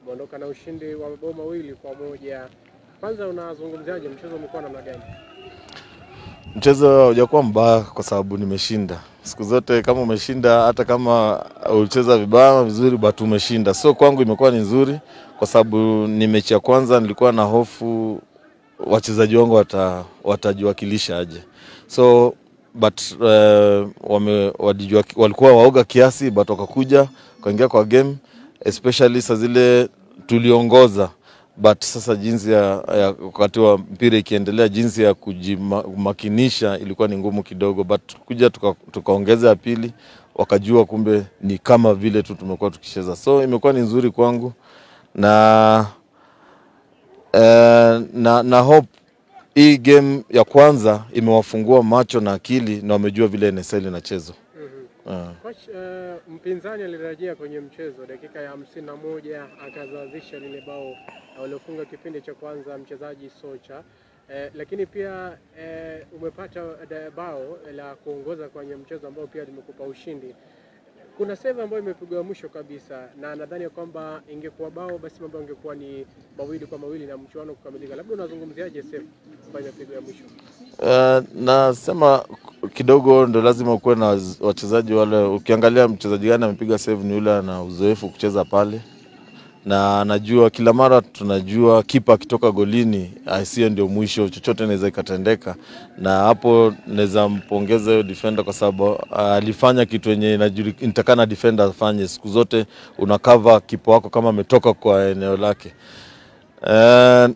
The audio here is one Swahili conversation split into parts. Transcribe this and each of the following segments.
Muondoka na ushindi wa mabao 2-1. Kwanza unazungumziaje mchezo umekuwa namna gani? Mchezo hujakuwa mbaya kwa sababu nimeshinda. Siku zote kama umeshinda, hata kama ulicheza vibaya vizuri but umeshinda. So kwangu imekuwa ni nzuri kwa sababu ni mechi ya kwanza, nilikuwa na hofu wachezaji wangu watajiwakilisha aje. So but walikuwa waoga kiasi but wakakuja kuingia kwa game, especially saa zile tuliongoza. But sasa jinsi ya wakati wa mpira ikiendelea, jinsi ya kujimakinisha ilikuwa ni ngumu kidogo, but kuja tukaongeza ya pili, wakajua kumbe ni kama vile tu tumekuwa tukicheza. So imekuwa ni nzuri kwangu na hope hii game ya kwanza imewafungua macho na akili na wamejua vile NSL inachezwa. Coach, mpinzani alirejea kwenye mchezo dakika ya 51 akazawazisha lile bao waliofunga kipindi cha kwanza mchezaji Socha, lakini pia umepata bao la kuongoza kwenye mchezo ambao pia limekupa ushindi. Kuna save ambayo imepigwa mwisho kabisa na nadhani kwamba ingekuwa bao basi mambo yangekuwa ni 2-2 na mchuano kukamilika. Labda unazungumziaje save ambayo imepigwa mwisho? Nasema kidogo ndo lazima ukuwe na wachezaji wale. Ukiangalia mchezaji gani amepiga save ni yule ana uzoefu kucheza pale, na anajua kila mara tunajua kipa akitoka golini sio ndio mwisho, chochote inaweza ikatendeka, na hapo naweza mpongeza hiyo defender kwa sababu alifanya kitu yenye inatakana defender afanye. Siku zote unakava kipa wako kama ametoka kwa eneo lake.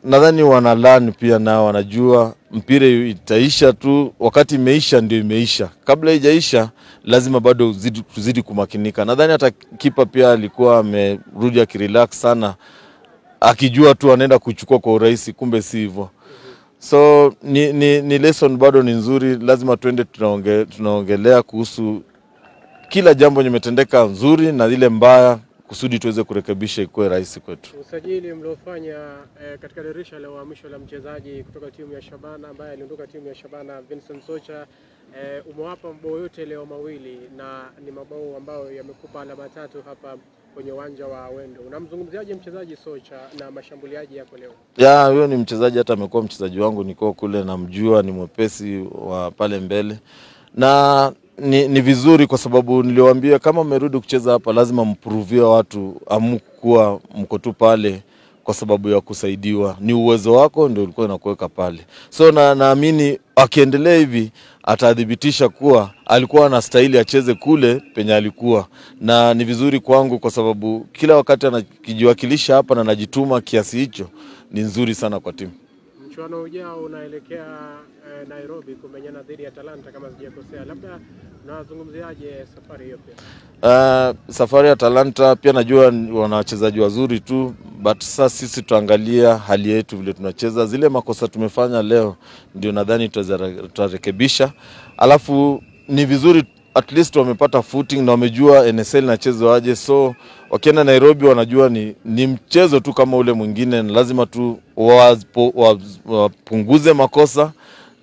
Nadhani wanalearn pia nao, wanajua mpira itaisha tu, wakati imeisha ndio imeisha. Kabla haijaisha lazima bado tuzidi kumakinika. Nadhani hata kipa pia alikuwa amerudi akirelax sana, akijua tu anaenda kuchukua kwa urahisi, kumbe si hivyo. So ni lesson bado ni nzuri, lazima tuende tunaongelea kuhusu kila jambo limetendeka nzuri na ile mbaya kusudi tuweze kurekebisha ikuwe rahisi kwetu. Usajili mliofanya katika dirisha la uhamisho la mchezaji kutoka timu ya Shabana ambaye aliondoka timu ya Shabana, Vincent Socha, umewapa mabao yote leo 2 na ni mabao ambayo yamekupa alama 3 hapa kwenye uwanja wa Wendo. Unamzungumziaje mchezaji Socha na mashambuliaji yako leo? Huyo ni mchezaji, hata amekuwa mchezaji wangu, niko kule namjua, ni mwepesi wa pale mbele. Na ni vizuri kwa sababu niliwaambia kama mmerudi kucheza hapa lazima mprovie watu amkuwa mko tu pale kwa sababu ya kusaidiwa. Ni uwezo wako ndio ulikuwa unakuweka pale. So naamini akiendelea hivi atadhibitisha kuwa alikuwa anastahili acheze kule penye alikuwa. Na ni vizuri kwangu kwa sababu kila wakati anajiwakilisha hapa na anajituma kiasi hicho, ni nzuri sana kwa timu. Mchuano ujao unaelekea Nairobi kumenyana dhidi ya Talanta kama sijakosea. Labda unazungumziaje safari hiyo pia? Safari ya Talanta pia najua wana wachezaji wazuri tu, but sasa sisi tuangalia hali yetu vile tunacheza. Zile makosa tumefanya leo ndio nadhani tutarekebisha. Alafu ni vizuri at least wamepata footing na wamejua NSL inachezwa aje. So wakienda Nairobi wanajua ni mchezo tu kama ule mwingine, na lazima tu wapunguze makosa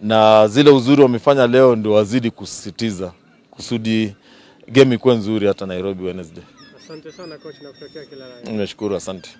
na zile uzuri wamefanya leo ndio wazidi kusisitiza kusudi game ikuwe nzuri hata Nairobi Wednesday. Asante sana coach na kutokea kila la heri. Nimeshukuru, asante.